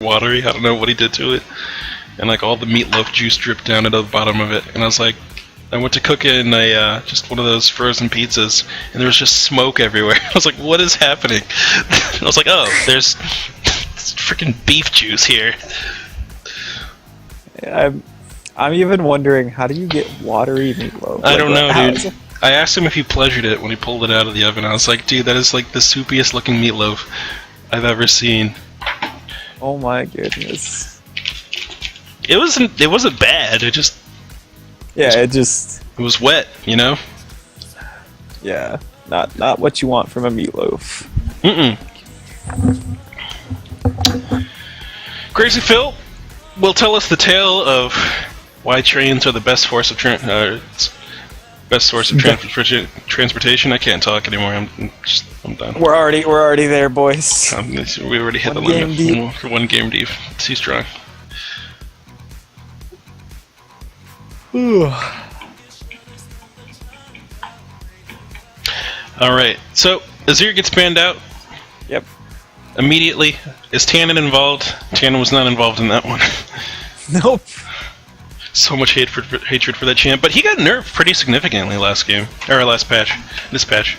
watery. I don't know what he did to it. And like all the meatloaf juice dripped down into the bottom of it. And I was like, I went to cook it in a just one of those frozen pizzas, and there was just smoke everywhere. I was like, what is happening? And I was like, oh, there's freaking beef juice here. I'm even wondering, how do you get watery meatloaf? I don't know, dude. I asked him if he pleasured it when he pulled it out of the oven. I was like, dude, that is like the soupiest looking meatloaf I've ever seen. Oh my goodness. It wasn't bad. It just it was wet, you know? Yeah, not what you want from a meatloaf. Crazy Phil will tell us the tale of why trains are the best source of transportation. I can't talk anymore. I'm done. We're already there, boys. We already hit the limit. One game deep. Too strong. Alright, so Azir gets banned out. Yep. Immediately. Is Tannen involved? Tannen was not involved in that one. Nope. So much hatred for that champ, but he got nerfed pretty significantly last game. Or last patch. This patch.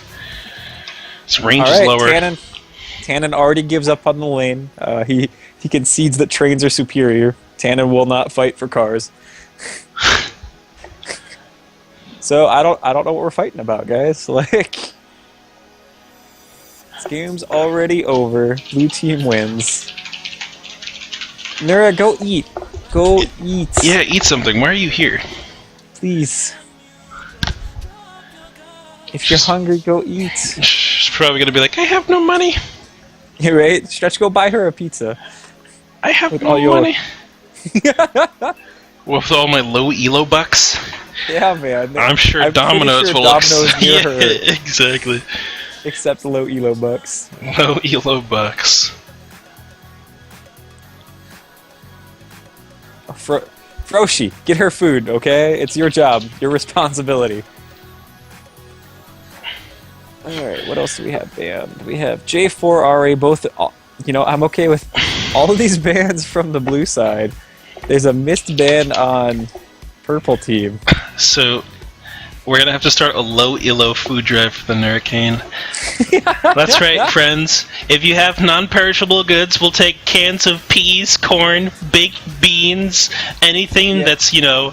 His range is lower. Tannen already gives up on the lane. He concedes that trains are superior. Tannen will not fight for cars. So I don't know what we're fighting about, guys. Like, this game's already over. Blue team wins. Nura, go eat. Go eat. Yeah, eat something. Why are you here? Please. If you're hungry, go eat. She's probably gonna be like, I have no money. You're right. Stretch, go buy her a pizza. I have no money. With all my low elo bucks. Yeah, man. I'm sure Domino's will near her. Exactly. Except low elo bucks. Low elo bucks. Froshi, get her food, okay? It's your job, your responsibility. Alright, what else do we have banned? We have J4RA, both, you know, I'm okay with all of these bans from the blue side. There's a missed ban on purple team. So, we're gonna have to start a low elo food drive for the Hurricane. That's right, friends. If you have non-perishable goods, we'll take cans of peas, corn, baked beans, anything that's, you know,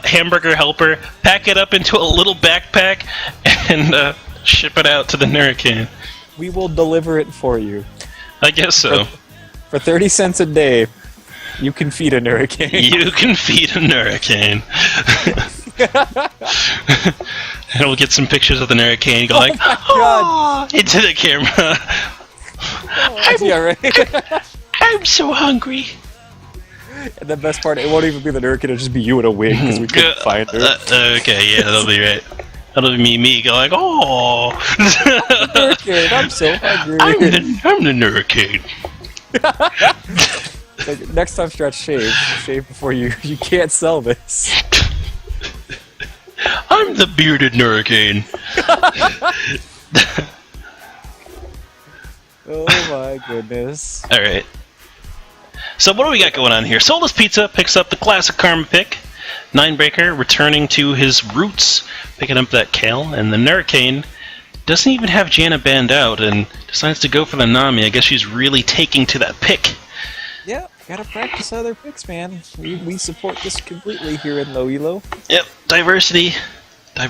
hamburger helper, pack it up into a little backpack, and ship it out to the Hurricane. We will deliver it for you. I guess so. For 30 cents a day, you can feed a Hurricane. You can feed a Hurricane. And we'll get some pictures of the Hurricane. Go like, oh, into the camera. I'm so hungry. And the best part, it won't even be the Hurricane, it'll just be you in a wig because we couldn't find her. Okay, yeah, that'll be right. That'll be me going, oh. Hurricane, I'm so hungry. I'm the Hurricane. Like, next time, Stretch, shave before you can't sell this. I'm the bearded Hurricane. Oh my goodness. Alright. So what do we got going on here? Soulless Pizza picks up the classic Karma pick. Ninebreaker returning to his roots, picking up that Kale, and the Hurricane doesn't even have Janna banned out and decides to go for the Nami. I guess she's really taking to that pick. Yeah, gotta practice other picks, man. We support this completely here in LowElo. Yep, diversity. Now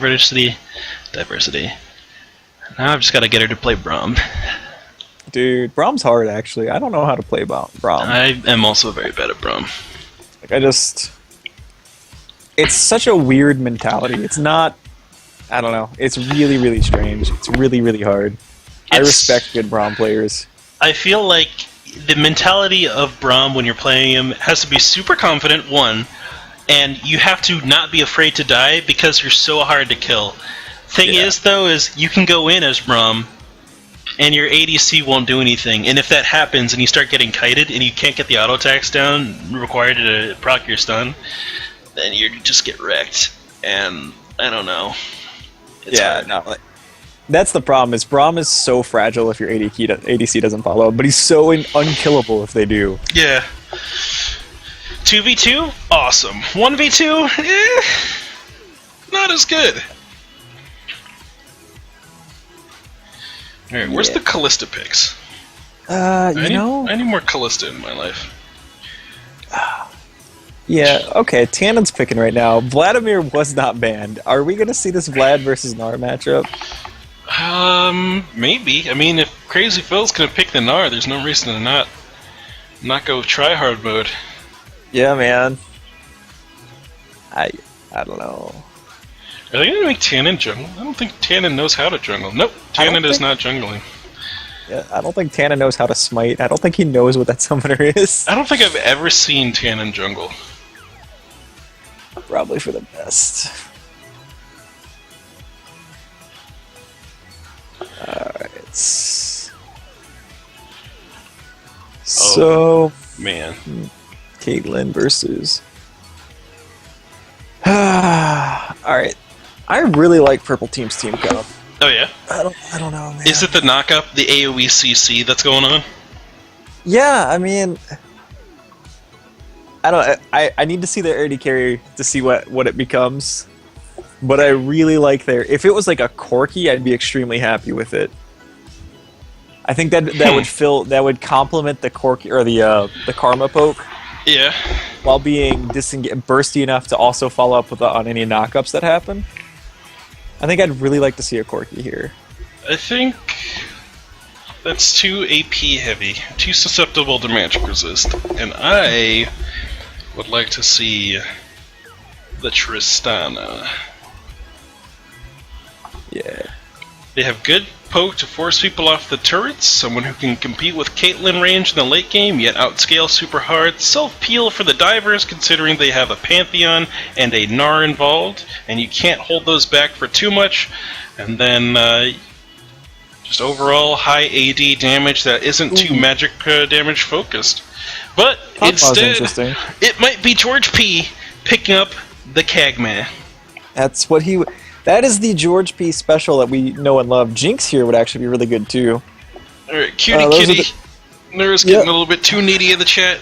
I've just got to get her to play Braum. Dude, Braum's hard, actually. I don't know how to play Braum. I am also very bad at Braum. Like, it's such a weird mentality. It's not... I don't know. It's really, really strange. It's really, really hard. I respect good Braum players. I feel like the mentality of Braum when you're playing him has to be super confident, one, and you have to not be afraid to die because you're so hard to kill. Thing is, though, is you can go in as Braum, and your ADC won't do anything, and if that happens and you start getting kited and you can't get the auto attacks down required to proc your stun, then you just get wrecked, and I don't know. It's hard. No, that's the problem, is Braum is so fragile if your ADC doesn't follow, but he's so unkillable if they do. Yeah. 2v2, awesome. 1v2, not as good. Alright, where's the Callista picks? I need more Callista in my life. Yeah, okay, Tannen's picking right now. Vladimir was not banned. Are we gonna see this Vlad versus Gnar matchup? Maybe. I mean, if Crazy Phil's gonna pick the Gnar, there's no reason to not go try-hard mode. Yeah, man. I don't know. Are they gonna make Tannen jungle? I don't think Tannen knows how to jungle. Nope, Tannen is not jungling. Yeah, I don't think Tannen knows how to smite. I don't think he knows what that summoner is. I don't think I've ever seen Tannen jungle. Probably for the best. Alright. So... Man. Caitlyn versus... Alright. I really like Purple Team's team comp. Oh yeah? I don't know, man. Is it the knockup, the AoE CC that's going on? Yeah, I mean... I need to see their AD carry to see what it becomes. But I really like their... If it was like a Corki, I'd be extremely happy with it. I think that would complement the Corki or the Karma poke. Yeah. While being bursty enough to also follow up with on any knockups that happen. I think I'd really like to see a Corki here. I think that's too AP heavy, too susceptible to magic resist, and I would like to see the Tristana. Yeah. They have good poke to force people off the turrets, someone who can compete with Caitlyn range in the late game, yet outscale super hard, self-peel for the divers considering they have a Pantheon and a Gnar involved, and you can't hold those back for too much, and then just overall high AD damage that isn't too magic damage focused. But instead, it might be George P. picking up the Kagman. That's what he... That is the George P. special that we know and love. Jinx here would actually be really good, too. Alright, Cutie Kitty. Nura's getting a little bit too needy in the chat.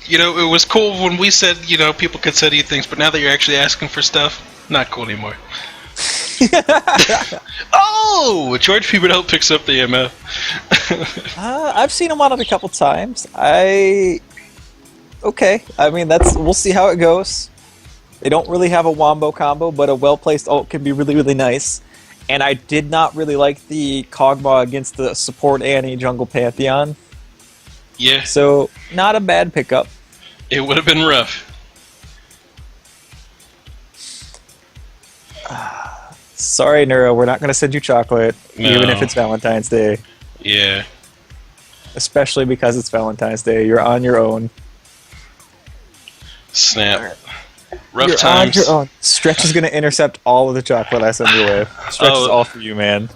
You know, it was cool when we said, you know, people could send you things, but now that you're actually asking for stuff, not cool anymore. Oh! George P. Bernal picks up the MF. I've seen him on it a couple times. Okay. I mean, we'll see how it goes. They don't really have a wombo combo, but a well-placed ult can be really, really nice. And I did not really like the Kog'Maw against the support Annie jungle Pantheon. Yeah. So, not a bad pickup. It would have been rough. Sorry, Nura, we're not going to send you chocolate, even if it's Valentine's Day. Yeah. Especially because it's Valentine's Day. You're on your own. Snap. Rough You're times. On your own. Stretch is going to intercept all of the chocolate I send your way. Stretch is all for you, man.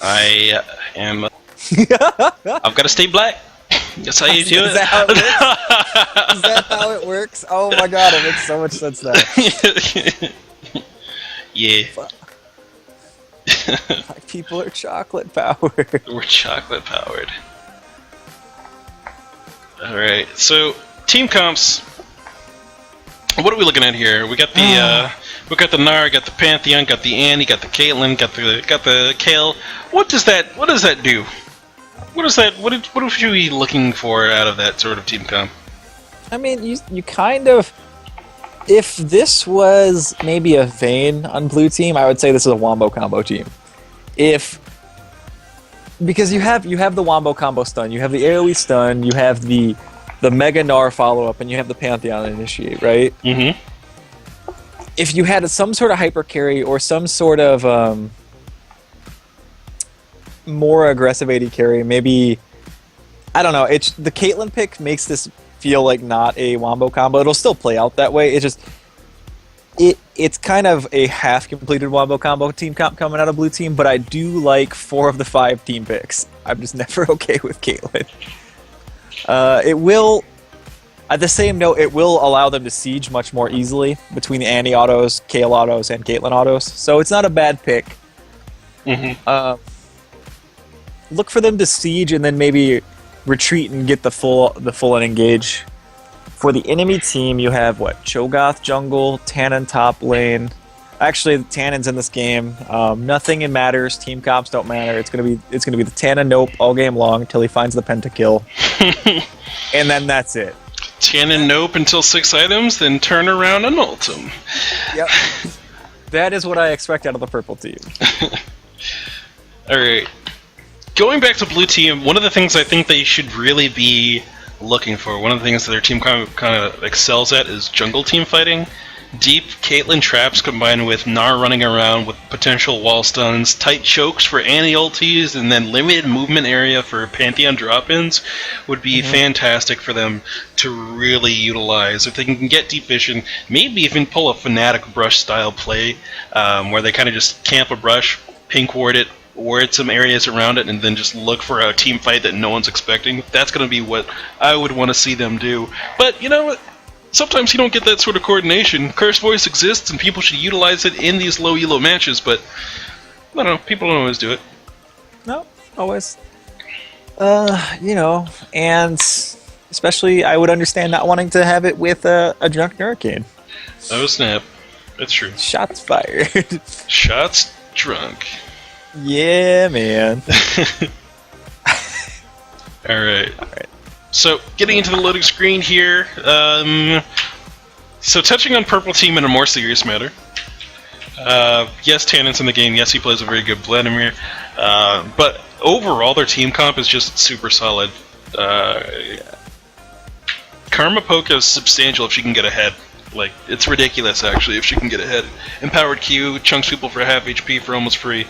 I am... I've got to stay black. That's how you do it. Is that how it works? Is that how it works? Oh my god, it makes so much sense now. Yeah. Like people are chocolate powered. We're chocolate powered. Alright, so team comps. What are we looking at here? We got the Gnar, got the Pantheon, got the Annie, got the Caitlyn, got the Kale. What does that do? What are we looking for out of that sort of team comp? I mean, you kind of... If this was maybe a Vayne on blue team, I would say this is a wombo combo team. Because you have the wombo combo stun, you have the AoE stun, you have the Mega Gnar follow-up, and you have the Pantheon initiate, right? Mm-hmm. If you had some sort of hyper carry or some sort of more aggressive AD carry, maybe... I don't know, the Caitlyn pick makes this feel like not a wombo combo. It'll still play out that way. It's just... It's kind of a half-completed wombo combo team comp coming out of blue team, but I do like 4 of the 5 team picks. I'm just never okay with Caitlyn. It will, at the same note, it will allow them to siege much more easily between the Annie autos, Kale autos, and Caitlyn autos. So it's not a bad pick. Mm-hmm. Look for them to siege and then maybe retreat and get the full and engage. For the enemy team, you have what? Cho'Gath jungle, Tannen top lane. Actually, the Tannen's in this game. Nothing matters. Team comps don't matter. It's gonna be the Tannen nope all game long until he finds the pentakill, and then that's it. Tannen nope until 6 items, then turn around and ult him. Yep. That is what I expect out of the purple team. Alright. Going back to blue team, one of the things I think they should really be looking for, one of the things that their team kind of excels at is jungle team fighting. Deep Caitlyn traps combined with Gnar running around with potential wall stuns, tight chokes for anti-ultis, and then limited movement area for Pantheon drop-ins would be fantastic for them to really utilize. If they can get deep vision, maybe even pull a Fnatic brush style play where they kind of just camp a brush, pink ward it, ward some areas around it, and then just look for a team fight that no one's expecting. That's going to be what I would want to see them do. But you know what? Sometimes you don't get that sort of coordination. Curse Voice exists, and people should utilize it in these low elo matches, but I don't know, people don't always do it. No, always. And especially I would understand not wanting to have it with a drunk hurricane. Oh snap. That's true. Shots fired. Shots drunk. Yeah, man. Alright. So, getting into the loading screen here, so touching on purple team in a more serious matter. Yes, Tannen's in the game, yes, he plays a very good Vladimir, but overall their team comp is just super solid. Karma Poke is substantial if she can get ahead. Like, it's ridiculous, actually, if she can get ahead. Empowered Q chunks people for half HP for almost free.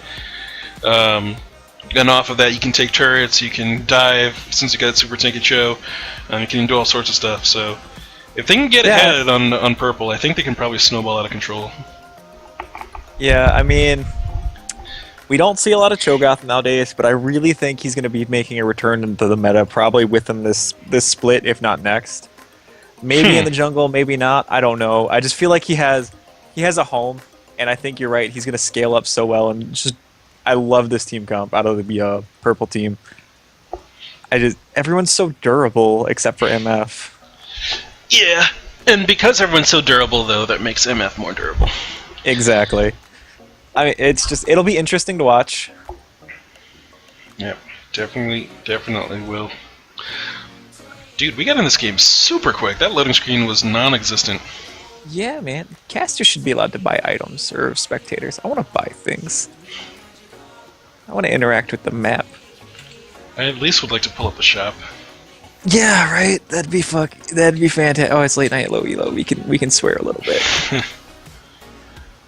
And off of that, you can take turrets, you can dive, since you got Super Tanky Cho, you can do all sorts of stuff. So, if they can get ahead on purple, I think they can probably snowball out of control. Yeah, I mean, we don't see a lot of Cho'Gath nowadays, but I really think he's going to be making a return into the meta, probably within this split, if not next. Maybe in the jungle, maybe not. I don't know. I just feel like he has a home, and I think you're right. He's going to scale up so well, and just I love this team comp out of the purple team. Everyone's so durable except for MF. Yeah, and because everyone's so durable, though, that makes MF more durable. Exactly. I mean, it'll be interesting to watch. Yeah, definitely will. Dude, we got in this game super quick. That loading screen was non-existent. Yeah, man. Casters should be allowed to buy items, or spectators. I want to buy things. I want to interact with the map. I at least would like to pull up the shop. Yeah, right. That'd be fantastic. Oh, it's late night LowElo. We can swear a little bit.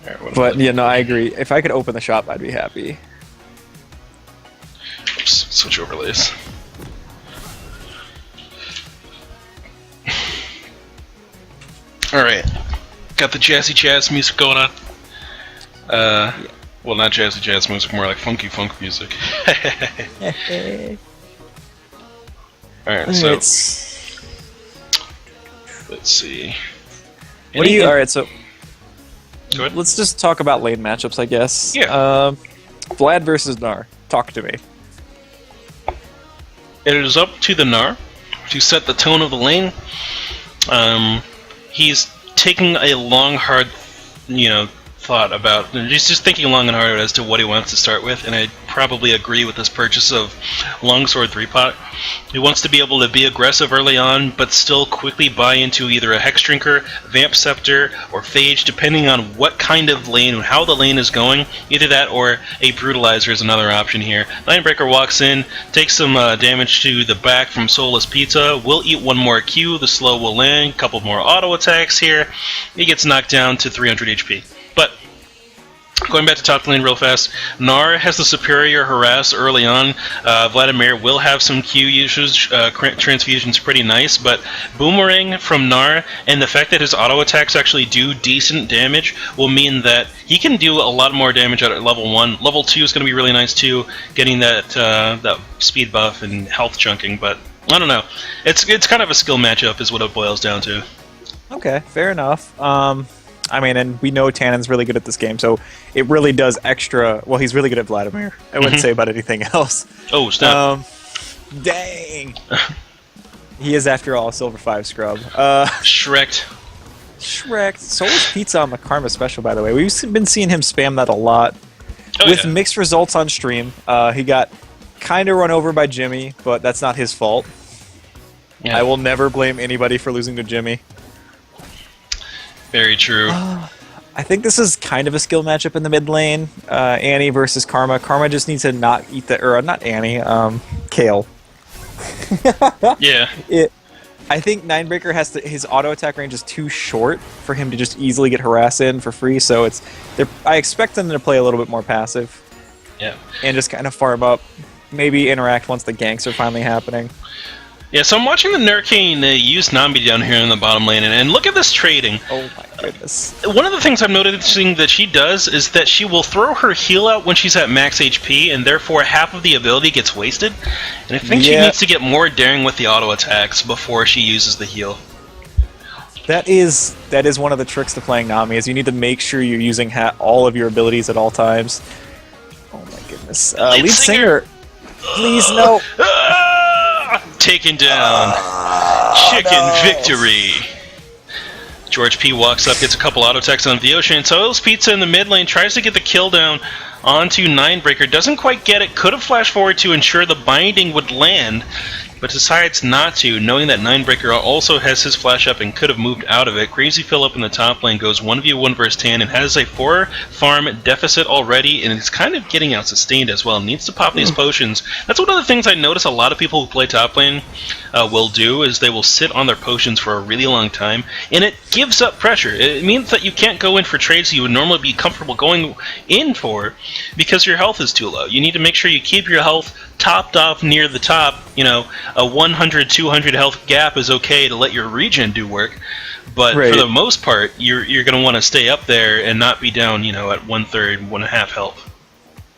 Right, but I agree. If I could open the shop, I'd be happy. Oops, switch overlays. Alright. Got the jazzy jazz music going on. Well, not jazzy jazz music, more like funky funk music. Alright, so let's see. Alright, so go ahead. Let's just talk about lane matchups, I guess. Yeah. Vlad versus Gnar. Talk to me. It is up to the Gnar to set the tone of the lane. He's taking a long, hard, thought about. He's just thinking long and hard as to what he wants to start with, and I probably agree with this purchase of Longsword 3-pot. He wants to be able to be aggressive early on, but still quickly buy into either a Hex Drinker, Vamp Scepter, or Phage, depending on what kind of lane and how the lane is going. Either that or a Brutalizer is another option here. Linebreaker walks in, takes some damage to the back from Soulless Pizza, will eat one more Q, the slow will land, a couple more auto attacks here. He gets knocked down to 300 HP. But going back to top lane real fast, Gnar has the superior harass early on. Vladimir will have some Q usage. Transfusion's pretty nice, but Boomerang from Gnar and the fact that his auto attacks actually do decent damage will mean that he can do a lot more damage at level 1. Level 2 is going to be really nice too, getting that speed buff and health chunking, but I don't know. It's kind of a skill matchup is what it boils down to. Okay, fair enough. I mean, and we know Tannen's really good at this game, so it really does extra. Well, he's really good at Vladimir. I wouldn't say about anything else. Oh, snap. Dang. He is, after all, a Silver 5 scrub. Shrek. Shrek. Soulless Pizza on the Karma special, by the way. We've been seeing him spam that a lot. With mixed results on stream. He got kind of run over by Jimmy, but that's not his fault. Yeah. I will never blame anybody for losing to Jimmy. Very true. I think this is kind of a skill matchup in the mid lane. Annie versus Karma. Karma just needs to not eat the... Or, not Annie. Kale. Yeah. I think Ninebreaker has to... His auto attack range is too short for him to just easily get harass in for free, so it's... I expect them to play a little bit more passive. Yeah. And just kind of farm up. Maybe interact once the ganks are finally happening. Yeah, so I'm watching the Nurkane use Nambi down here in the bottom lane, and look at this trading. Oh my goodness. One of the things I'm noticing that she does is that she will throw her heal out when she's at max HP, and therefore half of the ability gets wasted. And I think she needs to get more daring with the auto attacks before she uses the heal. That is one of the tricks to playing Nami, is you need to make sure you're using all of your abilities at all times. Oh my goodness. Lead singer. Please, no. Taken down. Chicken victory. George P walks up, gets a couple auto attacks on Vyosha, and Soulless Pizza in the mid lane tries to get the kill down onto Ninebreaker. Doesn't quite get it. Could have flashed forward to ensure the binding would land, but decides not to, knowing that Ninebreaker also has his flash up and could have moved out of it. Crazy Phil up in the top lane goes 1v1 versus Tan and has a 4 farm deficit already, and it's kind of getting out sustained as well. Needs to pop these potions. That's one of the things I notice a lot of people who play top lane will do, is they will sit on their potions for a really long time, and it gives up pressure. It means that you can't go in for trades you would normally be comfortable going in for because your health is too low. You need to make sure you keep your health topped off near the top. You know, a 100, 200 health gap is okay to let your regen do work, but for the most part, you're going to want to stay up there and not be down, you know, at 1/3, 1.5 health.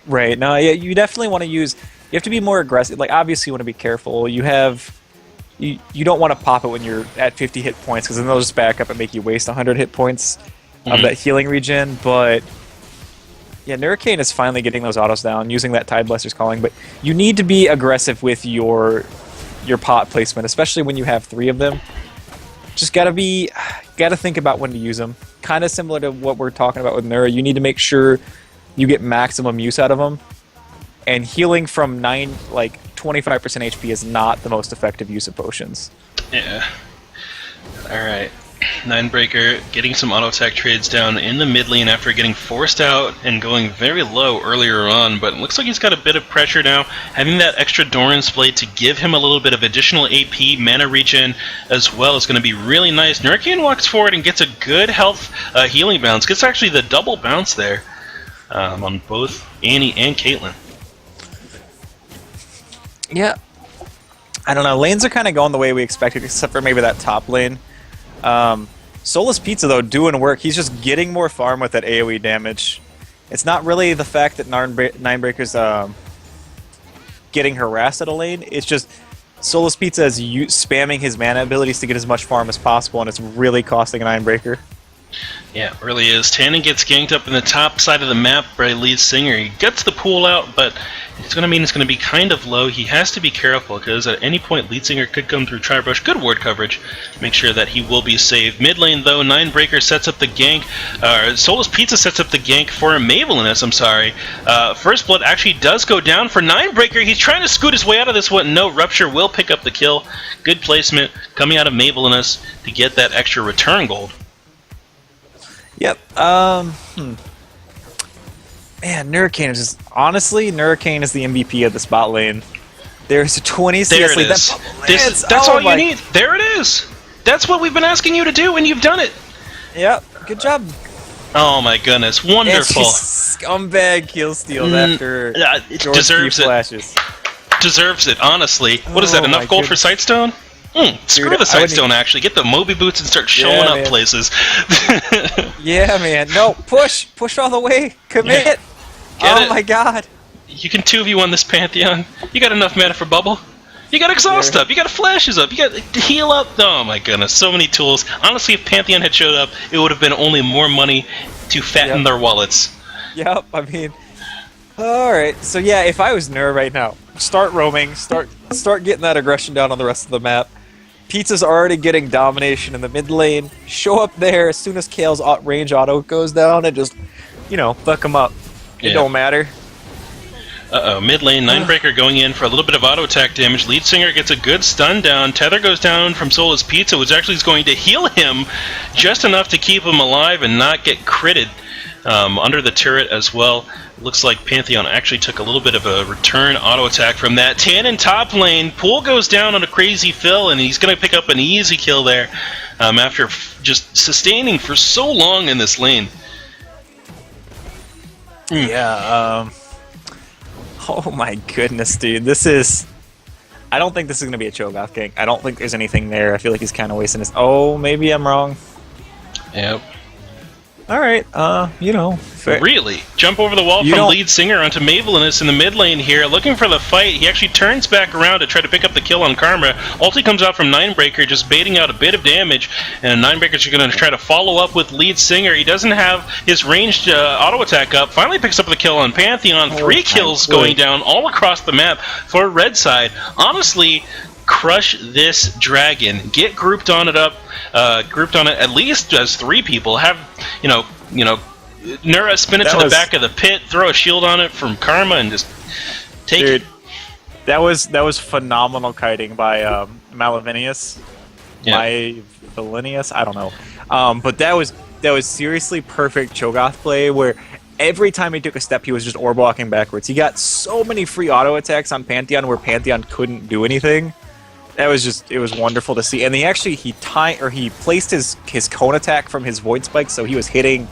Right. No, yeah, you definitely want to use... You have to be more aggressive. Like, obviously, you want to be careful. You don't want to pop it when you're at 50 hit points, because then they'll just back up and make you waste 100 hit points of that healing regen, but... Yeah, Nurkane is finally getting those autos down, using that Tide Blesser's Calling, but you need to be aggressive with your pot placement, especially when you have 3 of them. Just gotta think about when to use them. Kind of similar to what we're talking about with Nura, you need to make sure you get maximum use out of them, and healing from 25% HP is not the most effective use of potions. Yeah. Alright. Ninebreaker getting some auto attack trades down in the mid lane after getting forced out and going very low earlier on, but it looks like he's got a bit of pressure now. Having that extra Doran's Blade to give him a little bit of additional AP, mana regen as well is going to be really nice. Nurkane walks forward and gets a good health healing bounce. Gets actually the double bounce there on both Annie and Caitlyn. Yeah. I don't know. Lanes are kind of going the way we expected, except for maybe that top lane. Soulless Pizza, though, doing work. He's just getting more farm with that AoE damage. It's not really the fact that Ninebreaker's getting harassed at a lane. It's just Soulless Pizza is spamming his mana abilities to get as much farm as possible, and it's really costing a Ninebreaker. Yeah, it really is. Tannen gets ganked up in the top side of the map by Lead Singer. He gets the pool out, but it's going to mean it's going to be kind of low. He has to be careful, because at any point Lead Singer could come through Tri-Brush. Good ward coverage. Make sure that he will be saved. Mid lane, though, Ninebreaker sets up the gank. Soulless Pizza sets up the gank for Mavelinus, I'm sorry. First Blood actually does go down for Ninebreaker. He's trying to scoot his way out of this one. No, Rupture will pick up the kill. Good placement coming out of Mavelinus to get that extra return gold. Yep. Man, Nurkane is just... Honestly, Nurkane is the MVP of the spot lane. There's a 20 CS there it is. That's all you need. There it is. That's what we've been asking you to do, and you've done it. Yep. Good job. Oh my goodness. Wonderful. Scumbag kill steal after it deserves flashes. Deserves it, honestly. What is that, enough gold for Sightstone? Screw the Sightstone, actually. Get the Moby Boots and start showing up places. Yeah, man. No, push. Push all the way. Commit. Oh my god. You can 2v1 this Pantheon. You got enough mana for Bubble. You got Exhaust up. You got Flashes up. You got Heal up. Oh my goodness. So many tools. Honestly, if Pantheon had showed up, it would have been only more money to fatten their wallets. Yep, I mean... Alright, so yeah, if I was Nur right now, start roaming, start getting that aggression down on the rest of the map. Pizza's already getting domination in the mid lane. Show up there as soon as Kale's range auto goes down and just, fuck him up. It don't matter. Uh-oh, mid lane, Ninebreaker going in for a little bit of auto attack damage. Lead Singer gets a good stun down. Tether goes down from Soulless Pizza, which actually is going to heal him just enough to keep him alive and not get critted under the turret as well. Looks like Pantheon actually took a little bit of a return auto attack from that. Tan in top lane. Pool goes down on a crazy fill, and he's going to pick up an easy kill there after just sustaining for so long in this lane. Yeah, oh my goodness, dude. I don't think this is going to be a Cho'Gath gank. I don't think there's anything there. I feel like he's kind of wasting his... Oh, maybe I'm wrong. Yep. Alright, fair. Really? Jump over the wall from Lead Singer onto Mavelinus in the mid lane here, looking for the fight. He actually turns back around to try to pick up the kill on Karma. Ulti comes out from Ninebreaker, just baiting out a bit of damage, and Ninebreaker's going to try to follow up with Lead Singer. He doesn't have his ranged auto attack up. Finally picks up the kill on Pantheon. 3 kills going down all across the map for Red Side. Honestly, crush this dragon. Get grouped on it at least as 3 people. Have, Nura spin it to the back of the pit, throw a shield on it from Karma, and just take it. That was phenomenal kiting by Malavinius. Malavinius? I don't know. But that was seriously perfect Cho'Gath play where every time he took a step he was just orb walking backwards. He got so many free auto attacks on Pantheon where Pantheon couldn't do anything. It was wonderful to see. And he placed his cone attack from his Void Spike, so he was hitting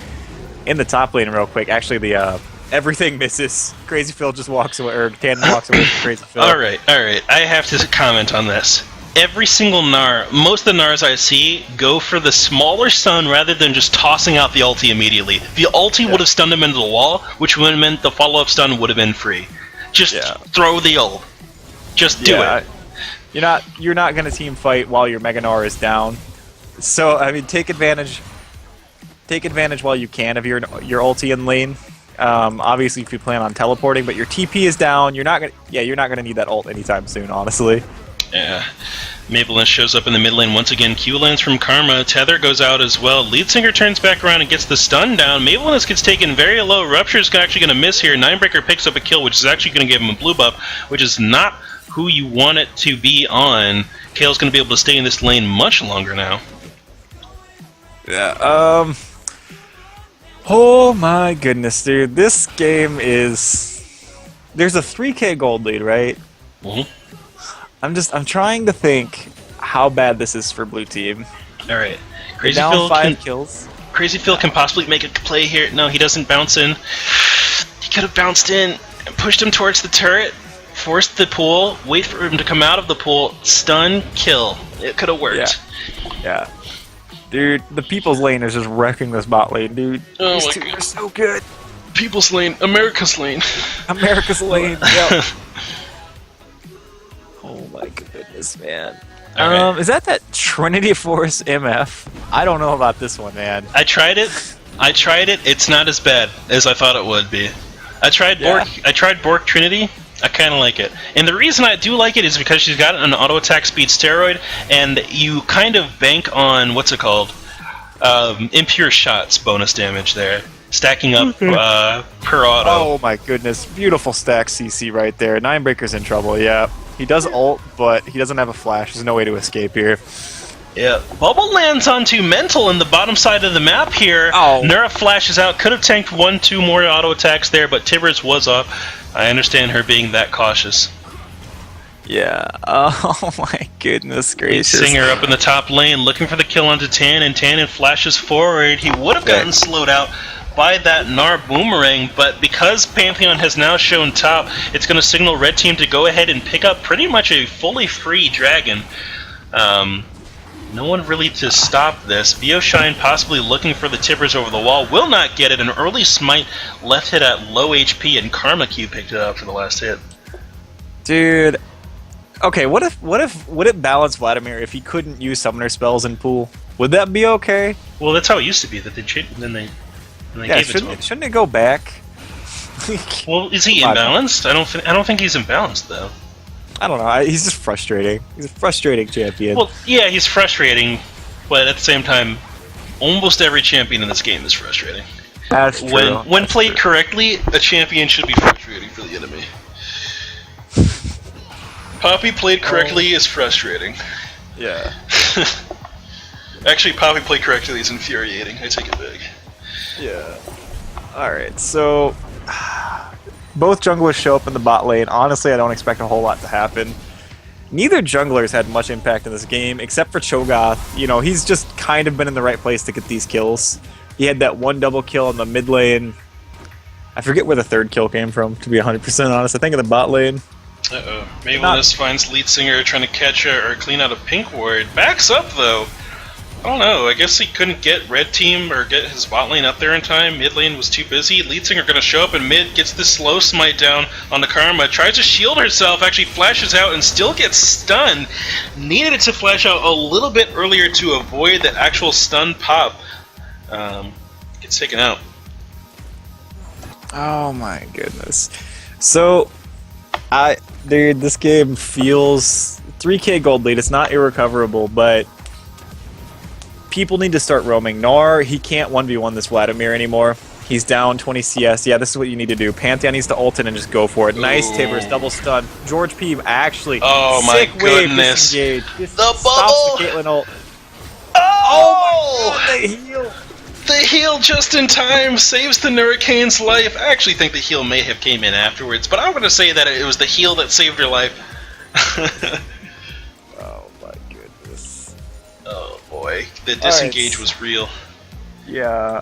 in the top lane real quick. Actually, the everything misses. Crazy Phil just walks away, or Cannon walks away from Crazy Phil. All right. I have to comment on this. Every single Gnar, most of the Gnars I see go for the smaller stun rather than just tossing out the ulti immediately. The ulti would have stunned him into the wall, which would have meant the follow-up stun would have been free. Just throw the ult. Just do it. You're not gonna team fight while your Mega Gnar is down. So I mean, take advantage while you can of your ulti in lane. Obviously, if you plan on teleporting, but your TP is down, you're not gonna need that ult anytime soon, honestly. Yeah. Mavelinus shows up in the mid lane once again. Q lands from Karma. Tether goes out as well. Lead Singer turns back around and gets the stun down. Mavelinus gets taken very low. Rupture's actually going to miss here. Ninebreaker picks up a kill, which is actually going to give him a blue buff, which is not who you want it to be on. Kale's going to be able to stay in this lane much longer now. Yeah, oh my goodness, dude. This game is... There's a 3k gold lead, right? Mm-hmm. I'm trying to think how bad this is for blue team. Alright. Crazy Phil 5 kills. Crazy Phil can possibly make a play here. No, he doesn't bounce in. He could have bounced in, pushed him towards the turret, forced the pool, wait for him to come out of the pool, stun, kill. It could have worked. Yeah. Dude, the People's Lane is just wrecking this bot lane, dude. Oh These two are so good. People's Lane, America's Lane. America's Lane, yeah. Oh my goodness, man. Right. Is that Trinity Force MF? I don't know about this one, man. I tried it. It's not as bad as I thought it would be. I tried Bork Trinity. I kind of like it. And the reason I do like it is because she's got an auto attack speed steroid, and you kind of bank on, what's it called? Impure shots bonus damage there. Stacking up per auto. Oh my goodness. Beautiful stack CC right there. Ninebreaker's in trouble, yeah. He does ult, but he doesn't have a flash. There's no way to escape here. Yeah. Bubble lands onto Mental in the bottom side of the map here. Oh. Nura flashes out. Could have tanked 1-2 more auto attacks there, but Tibbers was up. I understand her being that cautious. Yeah. Oh my goodness gracious. Singer up in the top lane looking for the kill onto Tan, and Tannen flashes forward. He would have gotten slowed out by that Gnar boomerang, but because Pantheon has now shown top, it's going to signal Red Team to go ahead and pick up pretty much a fully free dragon. No one really to stop this. Bioshine possibly looking for the Tibbers over the wall. Will not get it. An early smite left hit at low HP, and Karma Q picked it up for the last hit. Dude. Okay, would it balance Vladimir if he couldn't use summoner spells in pool? Would that be okay? Well, that's how it used to be. That they gave it to him. Shouldn't it go back? Well, is he imbalanced? I don't think he's imbalanced though. I don't know. He's just frustrating. He's a frustrating champion. Well, yeah, he's frustrating, but at the same time, almost every champion in this game is frustrating. That's true. When played correctly, a champion should be frustrating for the enemy. Poppy played correctly is frustrating. Yeah. Actually, Poppy played correctly is infuriating. I take it back. Yeah. Alright, so both junglers show up in the bot lane. Honestly, I don't expect a whole lot to happen. Neither jungler's had much impact in this game, except for Cho'Gath. You know, he's just kind of been in the right place to get these kills. He had that one double kill in the mid lane. I forget where the third kill came from, to be 100% honest. I think in the bot lane. Uh-oh. Mabelness finds lead singer trying to catch or clean out a pink ward. Backs up, though. I don't know. I guess he couldn't get red team or get his bot lane up there in time. Mid lane was too busy. Lead singer going to show up in mid, gets the slow smite down on the Karma, tries to shield herself, actually flashes out and still gets stunned. Needed to flash out a little bit earlier to avoid that actual stun pop. Gets taken out. Oh my goodness. So, dude, this game feels 3k gold lead. It's not irrecoverable, but people need to start roaming. Gnar, he can't 1v1 this Vladimir anymore. He's down 20 CS. Yeah, this is what you need to do. Pantheon needs to ult in and just go for it. Nice Tibbers, double stun. George P. actually. Oh my goodness. The bubble! Stops the Caitlyn ult. Oh my god, the heal! The heal just in time saves the Hurricane's life. I actually think the heal may have came in afterwards, but I'm going to say that it was the heal that saved her life. Oh my goodness. Oh boy, the disengage was real. Yeah,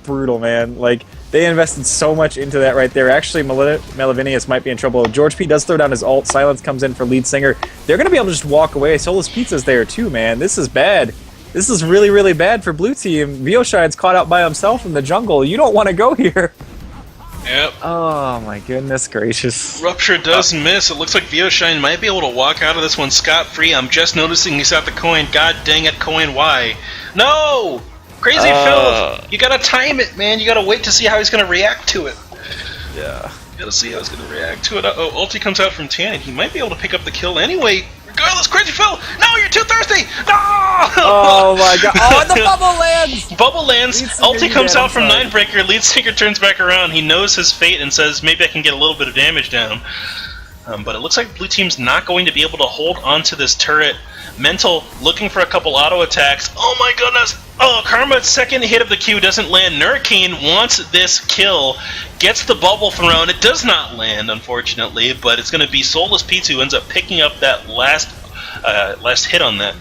brutal, man. Like, they invested so much into that right there. Actually, Melavinius might be in trouble. George P does throw down his ult. Silence comes in for lead singer. They're going to be able to just walk away. Soulless Pizza's there too, man. This is bad. This is really, really bad for blue team. Vioshine's caught out by himself in the jungle. You don't want to go here. Yep. Oh my goodness gracious. Rupture does miss. It looks like Vioshine might be able to walk out of this one scot-free. I'm just noticing he's got the coin. God dang it, coin, why? No! Crazy Phil! You gotta time it, man. You gotta wait to see how he's gonna react to it. Yeah. You gotta see how he's gonna react to it. Uh-oh, ulti comes out from Tannin. He might be able to pick up the kill anyway. Regardless, Crazy Phil! No, you're too thirsty! No! Oh my god. Oh, and the bubble lands! Bubble lands. Ulti comes out from Ninebreaker. Lead Singer turns back around. He knows his fate and says, maybe I can get a little bit of damage down. But it looks like blue team's not going to be able to hold onto this turret. Mental looking for a couple auto attacks. Oh my goodness! Oh, Karma's second hit of the Q doesn't land. Hurricane wants this kill. Gets the bubble thrown. It does not land, unfortunately, but it's going to be Soulless Pizza who ends up picking up that last hit on that.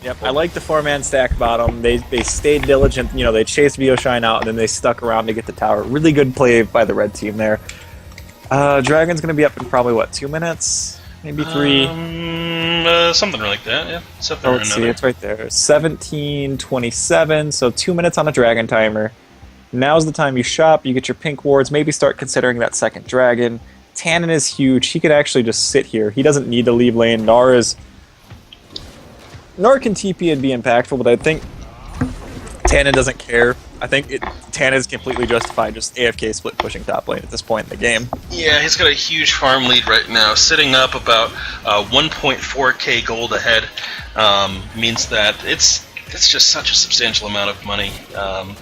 Yep, I like the 4-man stack bottom. They stayed diligent. You know, they chased Vioshine out, and then they stuck around to get the tower. Really good play by the red team there. Dragon's going to be up in probably, what, 2 minutes? Maybe 3? Something like that, yeah. Something let's see, it's right there. 17:27, so 2 minutes on the dragon timer. Now's the time you shop, you get your pink wards, maybe start considering that second dragon. Tannin is huge. He could actually just sit here. He doesn't need to leave lane. Gnar can TP and be impactful, but I think Tannin doesn't care. I think Tannin is completely justified just AFK split pushing top lane at this point in the game. Yeah, he's got a huge farm lead right now, sitting up about 1.4k gold ahead. Means that it's just such a substantial amount of money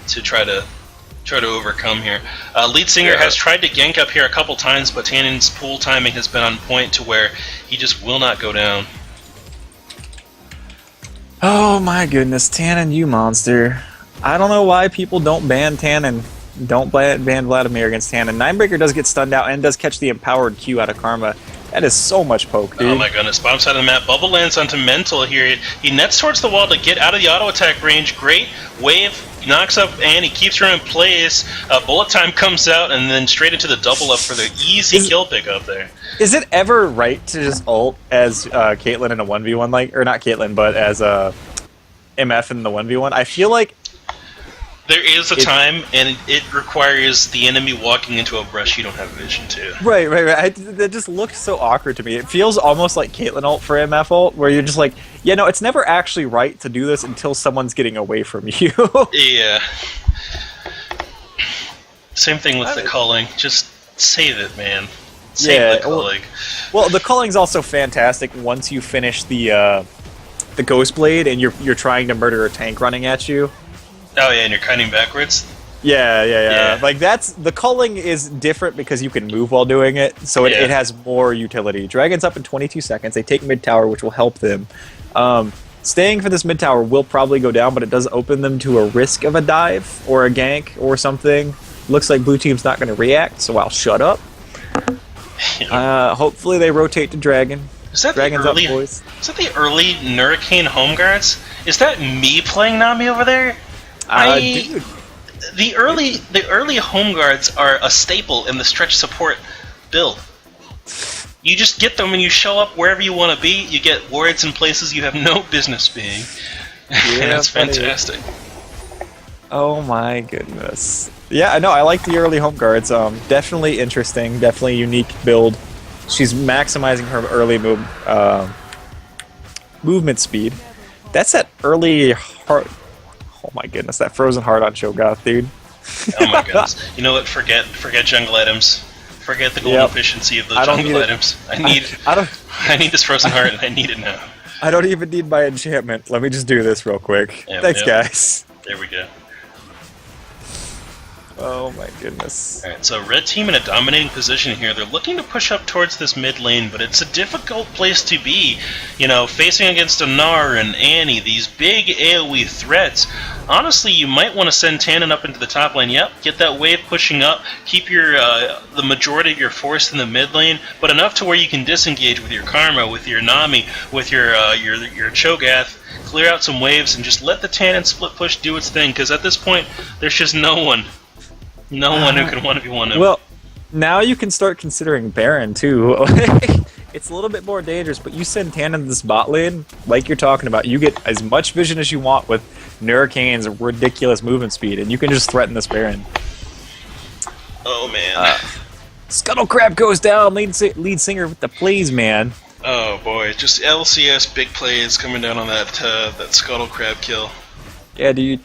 to try to overcome here. Lead Singer has tried to gank up here a couple times, but Tannin's pool timing has been on point to where he just will not go down. Oh my goodness, Tannin, you monster. I don't know why people don't ban Tannin. Don't ban Vladimir against Tannin. Ninebreaker does get stunned out and does catch the empowered Q out of Karma. That is so much poke, dude. Oh my goodness, bottom side of the map. Bubble lands onto Mental here. He nets towards the wall to get out of the auto attack range. Great wave, knocks up and he keeps her in place. Bullet time comes out and then straight into the double up for the easy kill pick up there. Is it ever right to just ult as Caitlyn in a 1v1, like, or not Caitlyn, but as MF in the 1v1? I feel like there is a time, and it requires the enemy walking into a brush you don't have vision to. Right. That just looks so awkward to me. It feels almost like Caitlyn ult for MF ult, where you're just like, yeah, no, it's never actually right to do this until someone's getting away from you. Yeah. Same thing with the culling. Just save it, man. Same with culling. Well, the culling's also fantastic once you finish the Ghost Blade and you're trying to murder a tank running at you. Oh yeah, and you're cutting backwards. Yeah. Like the culling is different because you can move while doing it, so it has more utility. Dragon's up in 22 seconds. They take mid tower, which will help them. Staying for this mid tower will probably go down, but it does open them to a risk of a dive or a gank or something. Looks like blue team's not going to react, so I'll shut up. Hopefully they rotate to Dragon. Is that Dragon's the early, up, boys. Is that the early Hurricane home guards? Is that me playing Nami over there? Dude. The early home guards are a staple in the stretch support build. You just get them and you show up wherever you want to be. You get wards in places you have no business being. And that's fantastic. Oh my goodness. Yeah, no, I like the early home guards. Definitely interesting, definitely unique build. She's maximizing her early movement speed. That's that early heart. Oh my goodness, that frozen heart on Cho'Gath, dude. Oh my goodness. You know what? Forget jungle items. Forget the golden efficiency of those jungle items. I need this frozen heart and I need it now. I don't even need my enchantment. Let me just do this real quick. Thanks, guys. There we go. Oh my goodness. Alright, so red team in a dominating position here. They're looking to push up towards this mid lane, but it's a difficult place to be. You know, facing against a Gnar and Annie, these big AoE threats. Honestly, you might want to send Tannen up into the top lane. Yep, get that wave pushing up, keep your the majority of your force in the mid lane, but enough to where you can disengage with your Karma, with your Nami, with your Cho'Gath, clear out some waves, and just let the Tannen split push do its thing, because at this point, there's just no one who can 1v1 him. Well, now you can start considering Baron, too. It's a little bit more dangerous, but you send Tannen to this bot lane, like you're talking about, you get as much vision as you want with Hurricane's ridiculous movement speed, and you can just threaten this Baron. Oh, man. Scuttle Crab goes down, lead singer with the plays, man. Oh, boy. Just LCS big plays coming down on that Scuttle Crab kill. Yeah, dude.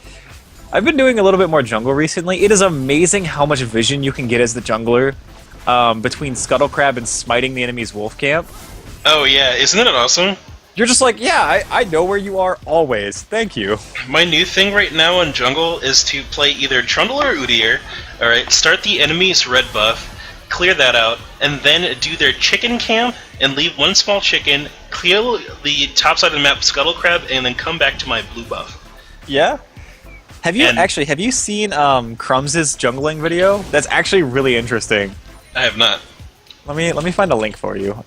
I've been doing a little bit more jungle recently. It is amazing how much vision you can get as the jungler between Scuttle Crab and smiting the enemy's wolf camp. Oh yeah, isn't it awesome? You're just like, yeah, I know where you are always. Thank you. My new thing right now in jungle is to play either Trundle or Udyr. Alright, start the enemy's red buff, clear that out, and then do their chicken camp and leave one small chicken, clear the top side of the map Scuttle Crab, and then come back to my blue buff. Yeah? Have you seen Crumbs' jungling video? That's actually really interesting. I have not. Let me find a link for you.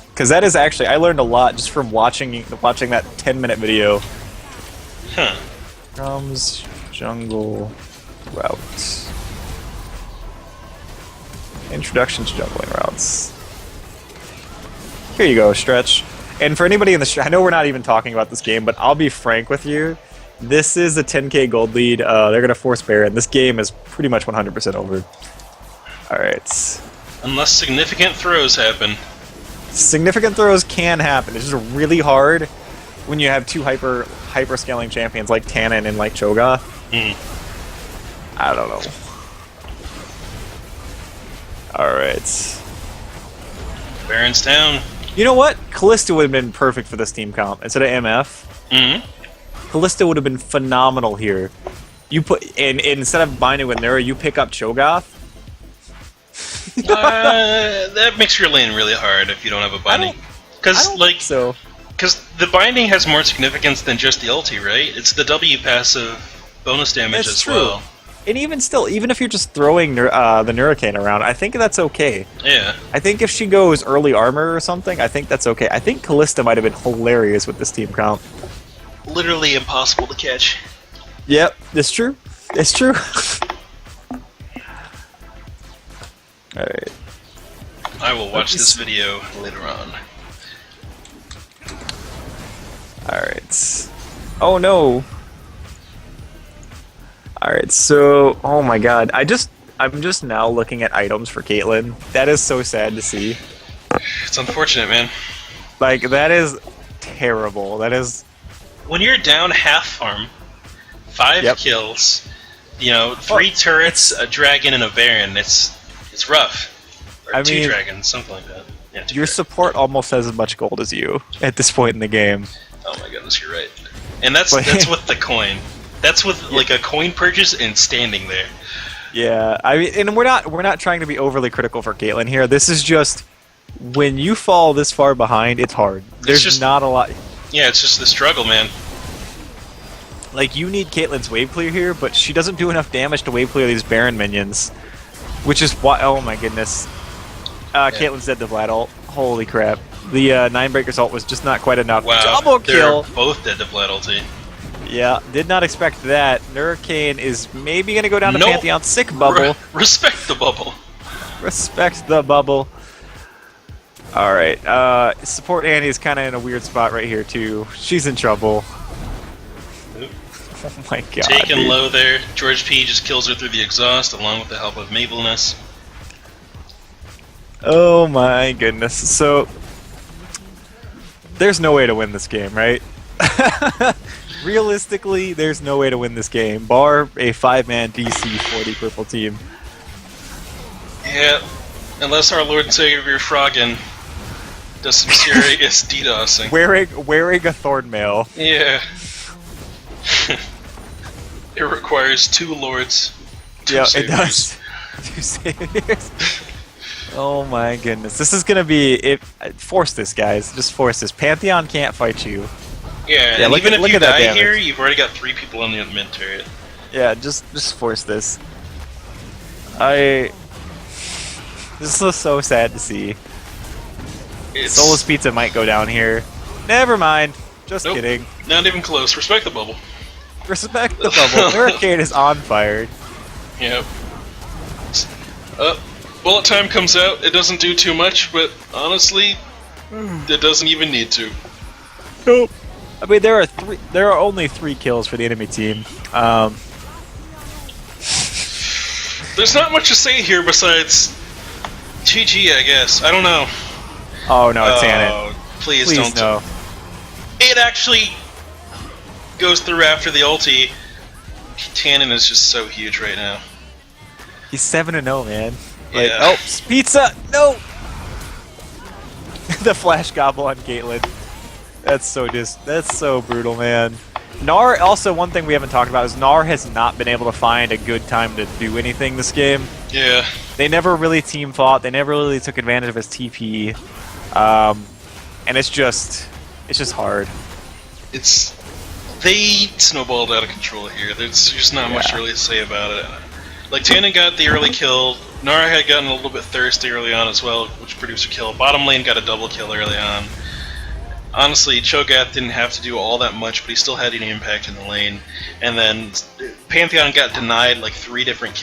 Because that is actually, I learned a lot just from watching that 10-minute video. Huh. Crumbs jungle route. Introduction to jungling routes. Here you go, Stretch. And for anybody in the I know we're not even talking about this game, but I'll be frank with you. This is a 10k gold lead. They're going to force Baron. This game is pretty much 100% over. Alright. Unless significant throws happen. Significant throws can happen. It's just really hard when you have two hyper scaling champions like Tannen and like Cho'Gath. I don't know. Alright. Baron's down. You know what? Callista would have been perfect for this team comp. Instead of MF, Callista would have been phenomenal here. You put and instead of binding with Nura, you pick up Cho'Gath. That makes your lane really hard if you don't have a binding. Because the binding has more significance than just the ulti, right? It's the W passive bonus damage as well. And even still, even if you're just throwing the Hurricane around, I think that's okay. Yeah. I think if she goes early armor or something, I think that's okay. I think Callista might have been hilarious with this team comp. Literally impossible to catch. Yep, it's true. It's true. Alright. I will watch this video later on. Alright. Oh no! Alright, so oh my god. I'm just now looking at items for Caitlyn. That is so sad to see. It's unfortunate, man. Like, that is terrible. That is when you're down half farm, 5 kills, 3 turrets, a dragon, and a Baron, it's rough. Or I two mean, dragons, something like that. Yeah, two your dragons. support almost has as much gold as you at this point in the game. Oh my goodness, you're right. And that's But- with the coin. That's with like a coin purchase and standing there. Yeah, I mean, and we're not trying to be overly critical for Caitlyn here. This is just when you fall this far behind, it's hard. There's just- not a lot. Yeah, it's just the struggle, man. Like, you need Caitlyn's wave clear here, but she doesn't do enough damage to wave clear these Baron minions. Which is why... Oh my goodness. Caitlyn's dead to Vlad ult. Holy crap. The Ninebreaker's ult was just not quite enough. Wow, Double kill! they're both dead to Vlad ulti. Yeah, did not expect that. Hurricane is maybe going to go down to Nope. Pantheon. Sick bubble. Respect the bubble. Respect the bubble. Alright, support Annie is kind of in a weird spot right here, too. She's in trouble. Oop. Oh my god. Taken dude. low there. George P just kills her through the exhaust, along with the help of Mabelness. Oh my goodness. So, there's no way to win this game, right? Realistically, there's no way to win this game, bar a 5-man DC 40 purple team. Yeah, unless our Lord and Savior Froggen does some serious DDoSing. Wearing a thorn mail. Yeah. It requires 2 lords. Two Yeah, it saviors. does. 2 saviors. Oh my goodness. This is gonna be it. Force this, guys. Just force this. Pantheon can't fight you. Yeah, Yeah, and look even at- if look you at that die damage. here, you've already got 3 people in the mid turret. Yeah, just force this. This is so sad to see. It's Soulless Pizza might go down here. Never mind. Just Nope. kidding. not even close. Respect the bubble. Respect the bubble. Hurricane is on fire. Yep. Bullet time comes out. It doesn't do too much, but honestly, it doesn't even need to. Nope. I mean, there are only 3 kills for the enemy team. There's not much to say here besides GG, I guess. I don't know. Oh no, it's Annan. Please Please don't. no. It actually goes through after the ulti. Tannen is just so huge right now. He's 7-0, man. Like, Yeah. oh, pizza! No! The flash gobble on Caitlyn. That's so brutal, man. Gnar, also one thing we haven't talked about is Gnar has not been able to find a good time to do anything this game. Yeah. They never really team fought. They never really took advantage of his TP. And it's just hard. They snowballed out of control here. There's just not much Yeah. really to say about it. Like, Tannen got the early kill. Nara had gotten a little bit thirsty early on as well, which produced a kill. Bottom lane got a double kill early on. Honestly, Cho'Gath didn't have to do all that much, but he still had an impact in the lane. And then Pantheon got denied like 3 different kills.